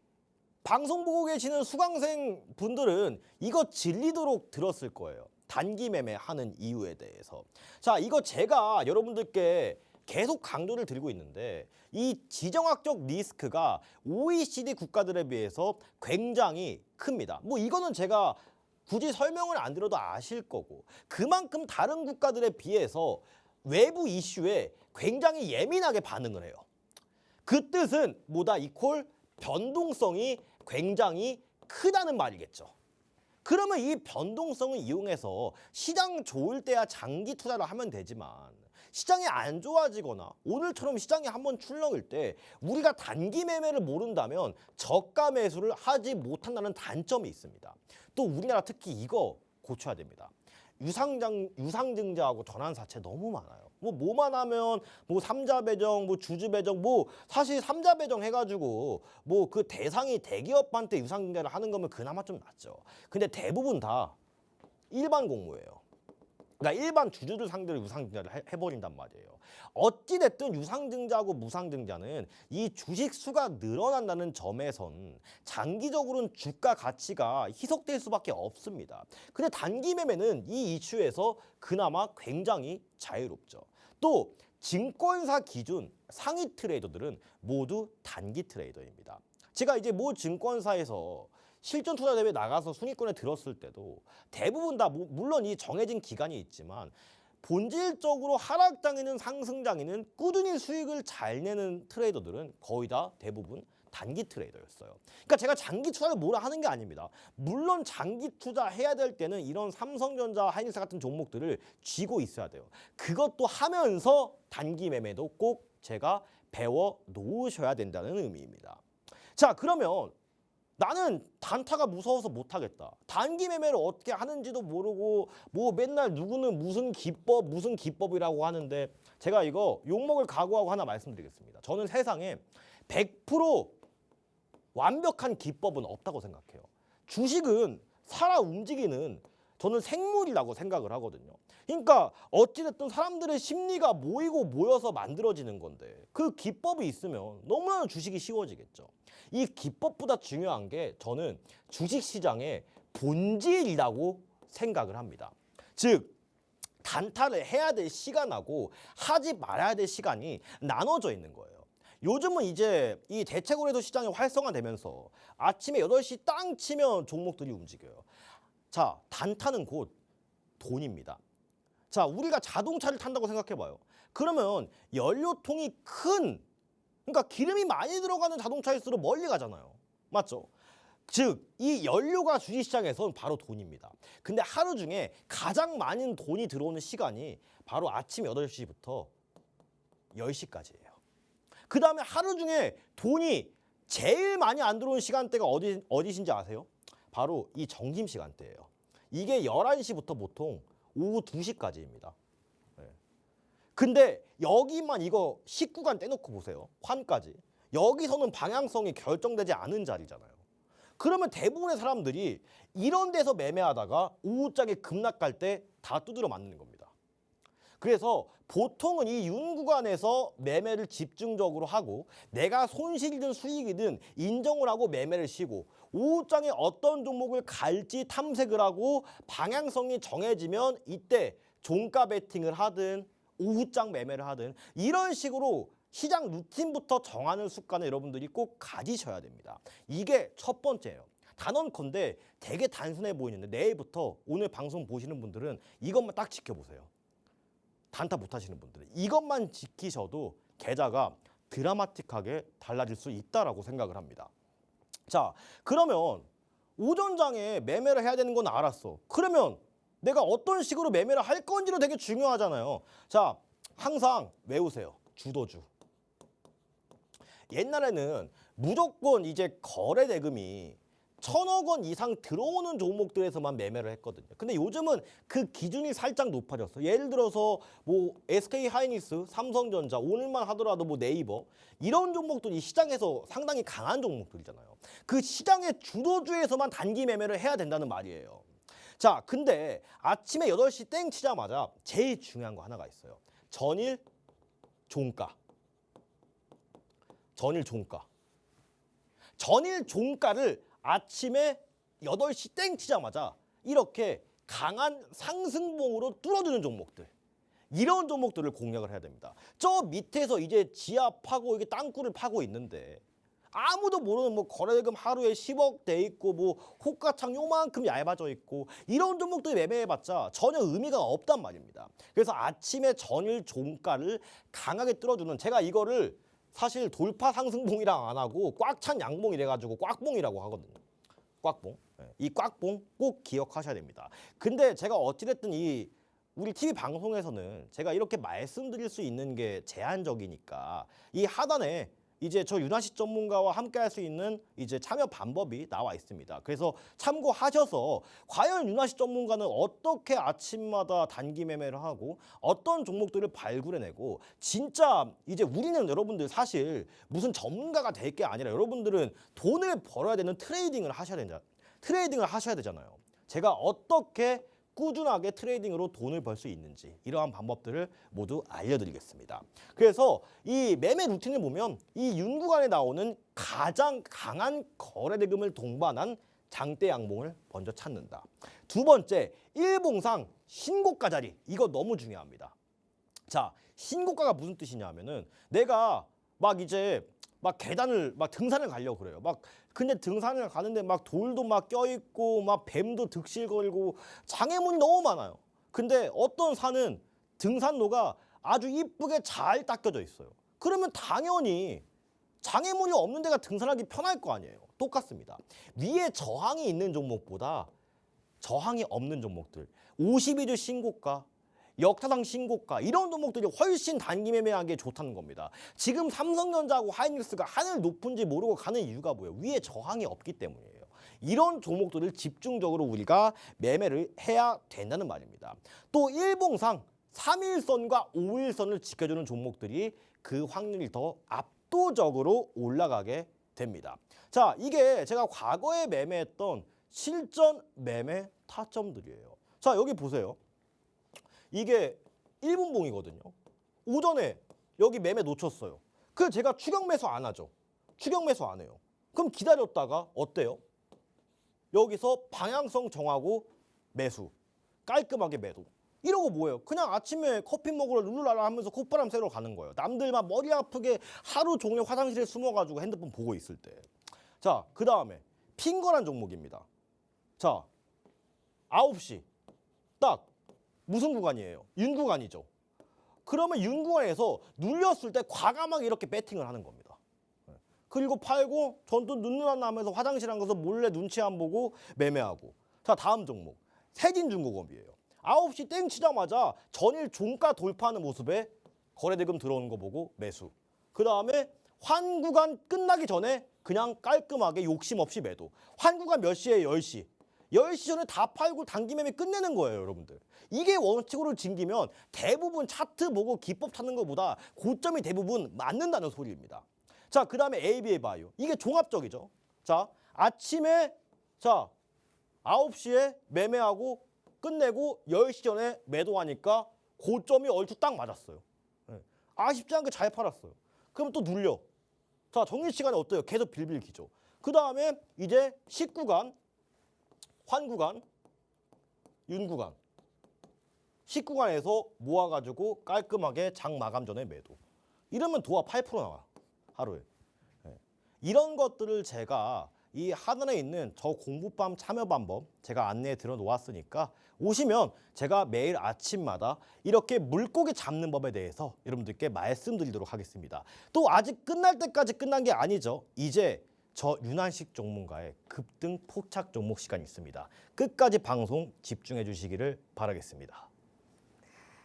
방송 보고 계시는 수강생 분들은 이거 질리도록 들었을 거예요. 단기 매매 하는 이유에 대해서. 자, 이거 제가 여러분들께 계속 강조를 드리고 있는데 이 지정학적 리스크가 OECD 국가들에 비해서 굉장히 큽니다. 뭐 이거는 제가 굳이 설명을 안 드려도 아실 거고 그만큼 다른 국가들에 비해서 외부 이슈에 굉장히 예민하게 반응을 해요. 그 뜻은 뭐다 이퀄 변동성이 굉장히 크다는 말이겠죠. 그러면 이 변동성을 이용해서 시장 좋을 때야 장기 투자를 하면 되지만 시장이 안 좋아지거나 오늘처럼 시장이 한번 출렁일 때 우리가 단기 매매를 모른다면 저가 매수를 하지 못한다는 단점이 있습니다. 또 우리나라 특히 이거 고쳐야 됩니다. 유상증자하고 전환사채 너무 많아요. 뭐만 하면 뭐 삼자 배정, 뭐 주주 배정, 뭐 사실 삼자 배정 해가지고 뭐 그 대상이 대기업한테 유상증자를 하는 거면 그나마 좀 낫죠. 근데 대부분 다 일반 공모예요. 그러니까 일반 주주들 상대로 유상증자를 해버린단 말이에요. 어찌됐든 유상증자하고 무상증자는 이 주식 수가 늘어난다는 점에선 장기적으로는 주가 가치가 희석될 수밖에 없습니다. 근데 단기 매매는 이 이슈에서 그나마 굉장히 자유롭죠. 또 증권사 기준 상위 트레이더들은 모두 단기 트레이더입니다. 제가 이제 모 증권사에서 실전 투자 대회 나가서 순위권에 들었을 때도 대부분 다 물론 이 정해진 기간이 있지만 본질적으로 하락장에는 상승장에는 꾸준히 수익을 잘 내는 트레이더들은 거의 다 대부분 단기 트레이더였어요. 그러니까 제가 장기 투자를 뭐라 하는 게 아닙니다. 물론 장기 투자해야 될 때는 이런 삼성전자, 하이닉스 같은 종목들을 쥐고 있어야 돼요. 그것도 하면서 단기 매매도 꼭 제가 배워 놓으셔야 된다는 의미입니다. 자, 그러면 나는 단타가 무서워서 못하겠다. 단기 매매를 어떻게 하는지도 모르고 뭐 맨날 누구는 무슨 기법이라고 하는데 제가 이거 욕먹을 각오하고 하나 말씀드리겠습니다. 저는 세상에 100% 완벽한 기법은 없다고 생각해요. 주식은 살아 움직이는 저는 생물이라고 생각을 하거든요. 그러니까 어찌됐든 사람들의 심리가 모여서 만들어지는 건데 그 기법이 있으면 너무나 주식이 쉬워지겠죠. 이 기법보다 중요한 게 저는 주식시장의 본질이라고 생각을 합니다. 즉 단타를 해야 될 시간하고 하지 말아야 될 시간이 나눠져 있는 거예요. 요즘은 이제 이 대체거래소 시장이 활성화되면서 아침에 8시 땅 치면 종목들이 움직여요. 자, 단타는 곧 돈입니다. 자, 우리가 자동차를 탄다고 생각해봐요. 그러면 연료통이 큰, 그러니까 기름이 많이 들어가는 자동차일수록 멀리 가잖아요. 맞죠? 즉, 이 연료가 주식시장에선 바로 돈입니다. 근데 하루 중에 가장 많은 돈이 들어오는 시간이 바로 아침 8시부터 10시까지예요. 그 다음에 하루 중에 돈이 제일 많이 안 들어오는 시간대가 어디신지 아세요? 바로 이 점심시간대예요. 이게 11시부터 보통 오후 2시까지입니다. 근데 여기만 이거 19간 떼놓고 보세요. 환까지. 여기서는 방향성이 결정되지 않은 자리잖아요. 그러면 대부분의 사람들이 이런 데서 매매하다가 오후장에 급락할 때 다 두드려 맞는 겁니다. 그래서 보통은 이 윤 구간에서 매매를 집중적으로 하고 내가 손실이든 수익이든 인정을 하고 매매를 쉬고 오후장에 어떤 종목을 갈지 탐색을 하고 방향성이 정해지면 이때 종가 베팅을 하든 오후장 매매를 하든 이런 식으로 시장 루틴부터 정하는 습관을 여러분들이 꼭 가지셔야 됩니다. 이게 첫 번째예요. 단언컨대 되게 단순해 보이는데 내일부터 오늘 방송 보시는 분들은 이것만 딱 지켜보세요. 단타 못 하시는 분들은 이것만 지키셔도 계좌가 드라마틱하게 달라질 수 있다라고 생각을 합니다. 자, 그러면 오전장에 매매를 해야 되는 건 알았어. 그러면 내가 어떤 식으로 매매를 할 건지도 되게 중요하잖아요. 자, 항상 외우세요. 주도주. 옛날에는 무조건 이제 거래 대금이 1,000억 원 이상 들어오는 종목들에서만 매매를 했거든요. 근데 요즘은 그 기준이 살짝 높아졌어요. 예를 들어서 뭐 SK 하이닉스, 삼성전자, 오늘만 하더라도 뭐 네이버 이런 종목들이 시장에서 상당히 강한 종목들이잖아요. 그 시장의 주도주에서만 단기 매매를 해야 된다는 말이에요. 자, 근데 아침에 8시 땡 치자마자 제일 중요한 거 하나가 있어요. 전일 종가. 전일 종가. 전일 종가를 아침에 8시 땡 치자마자 이렇게 강한 상승봉으로 뚫어주는 종목들. 이런 종목들을 공략을 해야 됩니다. 저 밑에서 이제 지하 파고 이게 땅굴을 파고 있는데 아무도 모르는 뭐 거래대금 하루에 10억 돼 있고 뭐 호가창 요만큼 얇아져 있고 이런 종목들 매매해봤자 전혀 의미가 없단 말입니다. 그래서 아침에 전일 종가를 강하게 뚫어주는 제가 이거를 사실 돌파 상승봉이랑 안 하고 꽉 찬 양봉 이래가지고 꽉봉이라고 하거든요. 꽉봉. 이 꽉봉 꼭 기억하셔야 됩니다. 근데 제가 어찌됐든 이 우리 TV 방송에서는 제가 이렇게 말씀드릴 수 있는 게 제한적이니까 이 하단에 이제 저 윤하시 전문가와 함께 할 수 있는 이제 참여 방법이 나와 있습니다. 그래서 참고하셔서 과연 윤하시 전문가는 어떻게 아침마다 단기 매매를 하고 어떤 종목들을 발굴해내고 진짜 이제 우리는 여러분들 사실 무슨 전문가가 될 게 아니라 여러분들은 돈을 벌어야 되는 트레이딩을 하셔야 되잖아요. 제가 어떻게 꾸준하게 트레이딩으로 돈을 벌 수 있는지 이러한 방법들을 모두 알려드리겠습니다. 그래서 이 매매 루틴을 보면 이 윤구간에 나오는 가장 강한 거래대금을 동반한 장대 양봉을 먼저 찾는다. 두 번째, 일봉상 신고가 자리. 이거 너무 중요합니다. 자, 신고가가 무슨 뜻이냐면은 내가 막 이제 막 계단을 막 등산을 가려고 그래요. 막 근데 등산을 가는데 막 돌도 막 껴있고 막 뱀도 득실거리고 장애물이 너무 많아요. 근데 어떤 산은 등산로가 아주 이쁘게 잘 닦여져 있어요. 그러면 당연히 장애물이 없는 데가 등산하기 편할 거 아니에요. 똑같습니다. 위에 저항이 있는 종목보다 저항이 없는 종목들 52주 신고가 역사상 신고가 이런 종목들이 훨씬 단기 매매하기에 좋다는 겁니다. 지금 삼성전자하고 하이닉스가 하늘 높은지 모르고 가는 이유가 뭐예요? 위에 저항이 없기 때문이에요. 이런 종목들을 집중적으로 우리가 매매를 해야 된다는 말입니다. 또 일봉상 3일선과 5일선을 지켜주는 종목들이 그 확률이 더 압도적으로 올라가게 됩니다. 자, 이게 제가 과거에 매매했던 실전 매매 타점들이에요. 자, 여기 보세요. 이게 1분봉이거든요. 오전에 여기 매매 놓쳤어요. 그래서 제가 추격 매수 안 하죠. 추격 매수 안 해요. 그럼 기다렸다가 어때요? 여기서 방향성 정하고 매수. 깔끔하게 매도. 이러고 뭐예요? 그냥 아침에 커피 먹으러 룰루랄라 하면서 콧바람 쐬러 가는 거예요. 남들 막 머리 아프게 하루 종일 화장실에 숨어가지고 핸드폰 보고 있을 때. 자, 그 다음에 핑거란 종목입니다. 자, 9시 딱 무슨 구간이에요? 윤 구간이죠. 그러면 윤 구간에서 눌렸을 때 과감하게 이렇게 배팅을 하는 겁니다. 그리고 팔고 전 또 눈누난 나면서 화장실 안 가서 몰래 눈치 안 보고 매매하고. 자, 다음 종목. 세진중공업이에요. 9시 땡 치자마자 전일 종가 돌파하는 모습에 거래대금 들어오는 거 보고 매수. 그 다음에 환구간 끝나기 전에 그냥 깔끔하게 욕심 없이 매도. 환구간 몇 시에 10시. 10시 전에 다 팔고 단기 매매 끝내는 거예요, 여러분들. 이게 원칙으로 징기면 대부분 차트 보고 기법 찾는 것보다 고점이 대부분 맞는다는 소리입니다. 자, 그 다음에 ABA바이오. 이게 종합적이죠. 자, 아침에 자 9시에 매매하고 끝내고 10시 전에 매도하니까 고점이 얼추 딱 맞았어요. 아쉽지 않게 잘 팔았어요. 그럼 또 눌려. 자, 정리 시간에 어때요? 계속 빌빌 기죠. 그 다음에 이제 19간, 환구간, 윤구간. 19간에서 모아가지고 깔끔하게 장 마감 전에 매도. 이러면 도합 8% 나와. 하루에. 이런 것들을 제가 이 하단에 있는 저 공부밤 참여 방법 제가 안내해 드려 놓았으니까 오시면 제가 매일 아침마다 이렇게 물고기 잡는 법에 대해서 여러분들께 말씀드리도록 하겠습니다. 또 아직 끝날 때까지 끝난 게 아니죠. 이제 저 윤한식 전문가의 급등 포착 종목 시간이 있습니다. 끝까지 방송 집중해 주시기를 바라겠습니다.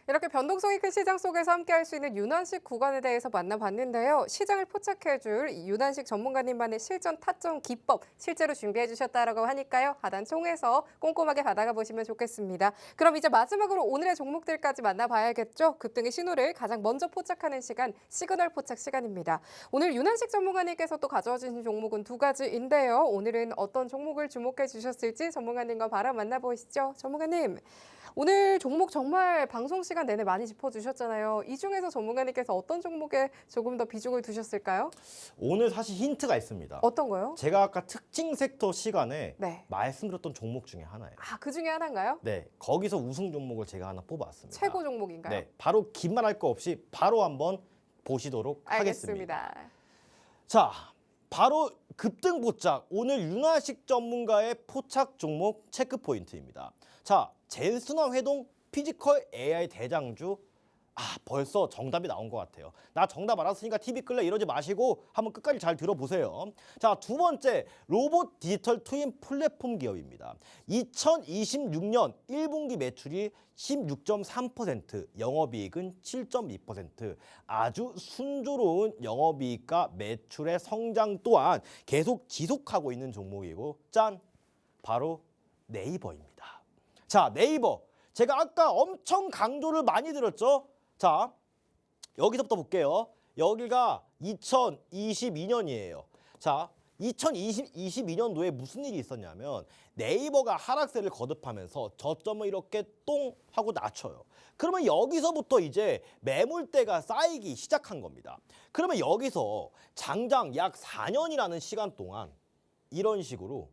이렇게 변동성이 큰 시장 속에서 함께할 수 있는 윤환식 구간에 대해서 만나봤는데요. 시장을 포착해줄 윤환식 전문가님만의 실전 타점 기법 실제로 준비해 주셨다라고 하니까요. 하단 총에서 꼼꼼하게 받아가 보시면 좋겠습니다. 그럼 이제 마지막으로 오늘의 종목들까지 만나봐야겠죠. 급등의 신호를 가장 먼저 포착하는 시간, 시그널 포착 시간입니다. 오늘 윤환식 전문가님께서 또 가져와 주신 종목은 두 가지인데요. 오늘은 어떤 종목을 주목해 주셨을지 전문가님과 바로 만나보시죠. 전문가님. 오늘 종목 정말 방송 시간 내내 많이 짚어주셨잖아요. 이 중에서 전문가님께서 어떤 종목에 조금 더 비중을 두셨을까요? 오늘 사실 힌트가 있습니다. 어떤 거요? 제가 아까 특징 섹터 시간에 네. 말씀드렸던 종목 중에 하나예요. 아, 그 중에 하나인가요? 네, 거기서 우승 종목을 제가 하나 뽑았습니다. 최고 종목인가요? 네, 바로 긴 말 할 거 없이 바로 한번 보시도록 하겠습니다. 알겠습니다. 자, 바로 급등 포착. 오늘 윤화식 전문가의 포착 종목 체크 포인트입니다. 자, 젠스나 회동 피지컬 AI 대장주. 벌써 정답이 나온 것 같아요. 나 정답 알았으니까 TV 끌래 이러지 마시고 한번 끝까지 잘 들어보세요. 자, 두 번째 로봇 디지털 트윈 플랫폼 기업입니다. 2026년 1분기 매출이 16.3%, 영업이익은 7.2%. 아주 순조로운 영업이익과 매출의 성장 또한 계속 지속하고 있는 종목이고 짠! 바로 네이버입니다. 자, 네이버. 제가 아까 엄청 강조를 많이 드렸죠? 자, 여기서부터 볼게요. 여기가 2022년이에요. 자, 2022년도에 무슨 일이 있었냐면 네이버가 하락세를 거듭하면서 저점을 이렇게 똥 하고 낮춰요. 그러면 여기서부터 이제 매물대가 쌓이기 시작한 겁니다. 그러면 여기서 장장 약 4년이라는 시간 동안 이런 식으로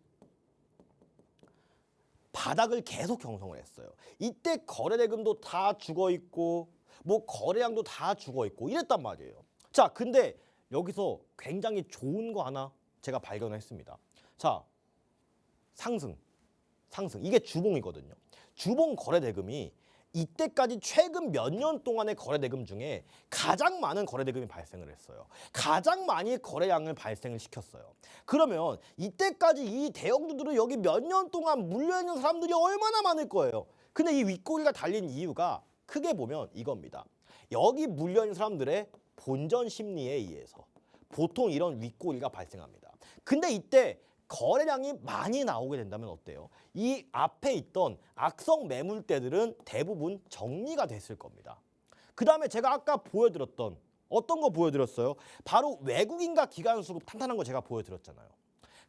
바닥을 계속 형성을 했어요. 이때 거래대금도 다 죽어 있고 뭐 거래량도 다 죽어 있고 이랬단 말이에요. 자, 근데 여기서 굉장히 좋은 거 하나 제가 발견했습니다. 자, 상승. 이게 주봉이거든요. 주봉 거래대금이 이때까지 최근 몇 년 동안의 거래대금 중에 가장 많은 거래대금이 발생을 했어요. 가장 많이 거래량을 발생을 시켰어요. 그러면 이때까지 이 대형주들은 여기 몇 년 동안 물려있는 사람들이 얼마나 많을 거예요. 근데 이 윗꼬리가 달린 이유가 크게 보면 이겁니다. 여기 물려있는 사람들의 본전 심리에 의해서 보통 이런 윗꼬리가 발생합니다. 근데 이때 거래량이 많이 나오게 된다면 어때요? 이 앞에 있던 악성 매물대들은 대부분 정리가 됐을 겁니다. 그 다음에 제가 아까 보여드렸던 어떤 거 보여드렸어요? 바로 외국인과 기관수급 탄탄한 거 제가 보여드렸잖아요.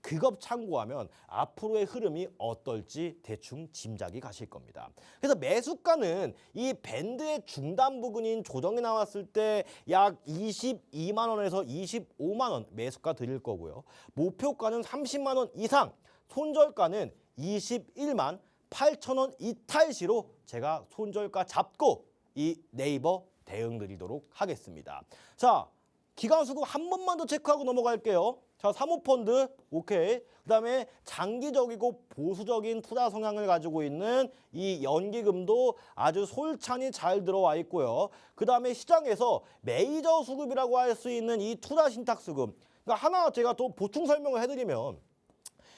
그것 참고하면 앞으로의 흐름이 어떨지 대충 짐작이 가실 겁니다. 그래서 매수가는 이 밴드의 중단 부근인 조정이 나왔을 때 약 22만 원에서 25만 원 매수가 드릴 거고요. 목표가는 30만 원 이상, 손절가는 21만 8천 원 이탈시로 제가 손절가 잡고 이 네이버 대응 드리도록 하겠습니다. 자, 기관수급 한 번만 더 체크하고 넘어갈게요. 자, 사모펀드 오케이. 그다음에 장기적이고 보수적인 투자 성향을 가지고 있는 이 연기금도 아주 솔찬히 잘 들어와 있고요. 그다음에 시장에서 메이저 수급이라고 할 수 있는 이 투자 신탁 수급. 그러니까 하나 제가 또 보충 설명을 해드리면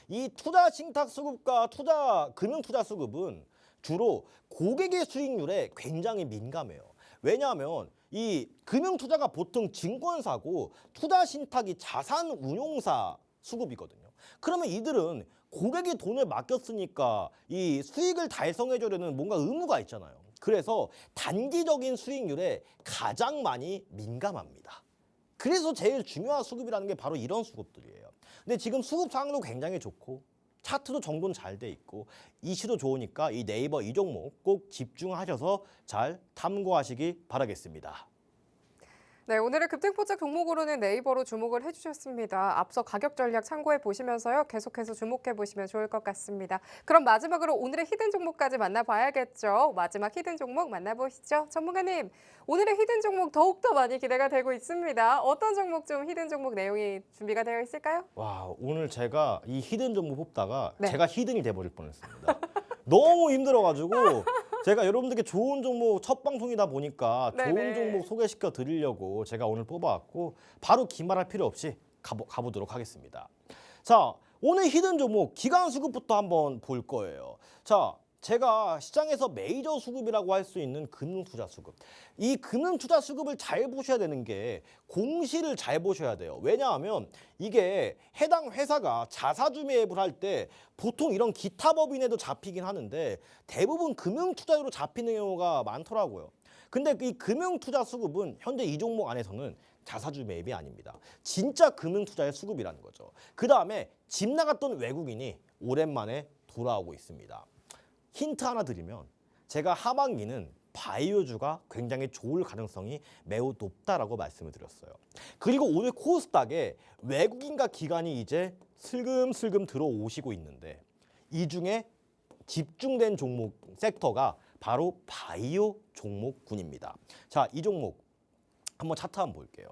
이 투자 신탁 수급과 금융 투자 수급은 주로 고객의 수익률에 굉장히 민감해요. 왜냐하면 이 금융 투자가 보통 증권사고 투자 신탁이 자산 운용사 수급이거든요. 그러면 이들은 고객이 돈을 맡겼으니까 이 수익을 달성해주려는 뭔가 의무가 있잖아요. 그래서 단기적인 수익률에 가장 많이 민감합니다. 그래서 제일 중요한 수급이라는 게 바로 이런 수급들이에요. 근데 지금 수급 상황도 굉장히 좋고 차트도 정돈 잘 돼 있고 이슈도 좋으니까 이 네이버 이 종목 꼭 집중하셔서 잘 탐구하시기 바라겠습니다. 네, 오늘의 급등포착 종목으로는 네이버로 주목을 해주셨습니다. 앞서 가격 전략 참고해 보시면서요. 계속해서 주목해 보시면 좋을 것 같습니다. 그럼 마지막으로 오늘의 히든 종목까지 만나봐야겠죠. 마지막 히든 종목 만나보시죠. 전문가님, 오늘의 히든 종목 더욱더 많이 기대가 되고 있습니다. 어떤 종목 좀 히든 종목 내용이 준비가 되어 있을까요? 와, 오늘 제가 이 히든 종목 뽑다가 네. 제가 히든이 돼버릴 뻔했습니다. 너무 힘들어가지고 제가 여러분들께 좋은 종목 첫 방송이다 보니까 좋은 네네. 종목 소개시켜 드리려고 제가 오늘 뽑아왔고 바로 기말할 필요 없이 가보도록 하겠습니다. 자, 오늘 히든 종목 기간 수급부터 한번 볼 거예요. 자, 제가 시장에서 메이저 수급이라고 할 수 있는 금융투자 수급. 이 금융투자 수급을 잘 보셔야 되는 게 공시를 잘 보셔야 돼요. 왜냐하면 이게 해당 회사가 자사주 매입을 할 때 보통 이런 기타 법인에도 잡히긴 하는데 대부분 금융투자로 잡히는 경우가 많더라고요. 근데 이 금융투자 수급은 현재 이 종목 안에서는 자사주 매입이 아닙니다. 진짜 금융투자의 수급이라는 거죠. 그 다음에 집 나갔던 외국인이 오랜만에 돌아오고 있습니다. 힌트 하나 드리면 제가 하반기는 바이오주가 굉장히 좋을 가능성이 매우 높다라고 말씀을 드렸어요. 그리고 오늘 코스닥에 외국인과 기관이 이제 슬금슬금 들어오시고 있는데 이 중에 집중된 종목 섹터가 바로 바이오 종목군입니다. 자, 이 종목 한번 차트 한번 볼게요.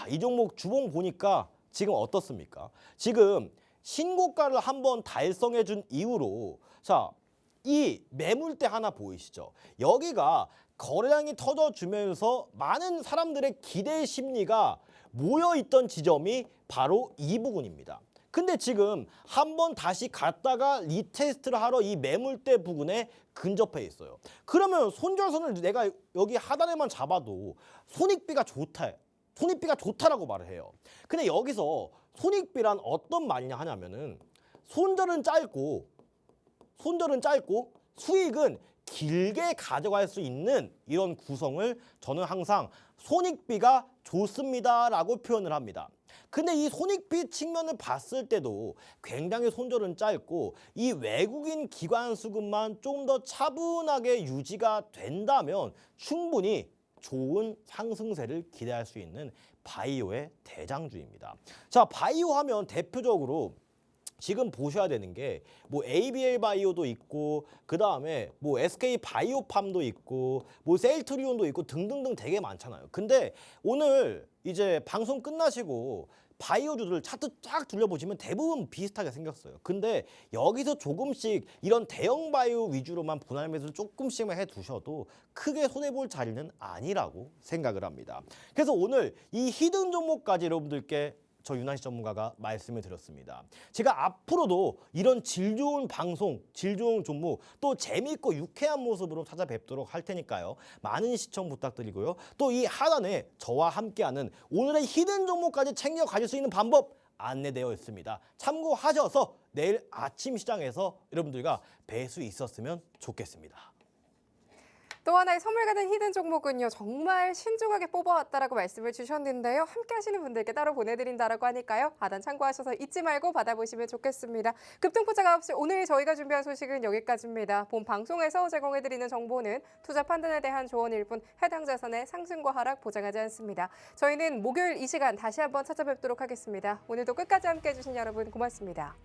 이 종목 주봉 보니까 지금 어떻습니까? 지금 신고가를 한번 달성해 준 이후로 자, 이 매물대 하나 보이시죠? 여기가 거래량이 터져주면서 많은 사람들의 기대 심리가 모여있던 지점이 바로 이 부분입니다. 근데 지금 한번 다시 갔다가 리테스트를 하러 이 매물대 부근에 근접해 있어요. 그러면 손절선을 내가 여기 하단에만 잡아도 손익비가 좋다라고 말을 해요. 근데 여기서 손익비란 어떤 말이냐 하냐면은 손절은 짧고 수익은 길게 가져갈 수 있는 이런 구성을 저는 항상 손익비가 좋습니다라고 표현을 합니다. 근데 이 손익비 측면을 봤을 때도 굉장히 손절은 짧고 이 외국인 기관 수급만 좀 더 차분하게 유지가 된다면 충분히 좋은 상승세를 기대할 수 있는 바이오의 대장주입니다. 자, 바이오 하면 대표적으로 지금 보셔야 되는 게 뭐 ABL 바이오도 있고 그다음에 뭐 SK 바이오팜도 있고 뭐 셀트리온도 있고 등등등 되게 많잖아요. 근데 오늘 이제 방송 끝나시고 바이오주들 차트 쫙 둘러보시면 대부분 비슷하게 생겼어요. 근데 여기서 조금씩 이런 대형 바이오 위주로만 분할 매수 조금씩만 해두셔도 크게 손해볼 자리는 아니라고 생각을 합니다. 그래서 오늘 이 히든 종목까지 여러분들께 저 윤한시 전문가가 말씀을 드렸습니다. 제가 앞으로도 이런 질 좋은 방송, 질 좋은 종목 또 재미있고 유쾌한 모습으로 찾아뵙도록 할 테니까요. 많은 시청 부탁드리고요. 또 이 하단에 저와 함께하는 오늘의 히든 종목까지 챙겨 가실 수 있는 방법 안내되어 있습니다. 참고하셔서 내일 아침 시장에서 여러분들과 뵐 수 있었으면 좋겠습니다. 또 하나의 선물 같은 히든 종목은요. 정말 신중하게 뽑아왔다라고 말씀을 주셨는데요. 함께 하시는 분들께 따로 보내드린다라고 하니까요. 하단 참고하셔서 잊지 말고 받아보시면 좋겠습니다. 급등포착 9시 오늘 저희가 준비한 소식은 여기까지입니다. 본 방송에서 제공해드리는 정보는 투자 판단에 대한 조언일 뿐 해당 자산의 상승과 하락 보장하지 않습니다. 저희는 목요일 이 시간 다시 한번 찾아뵙도록 하겠습니다. 오늘도 끝까지 함께해 주신 여러분 고맙습니다.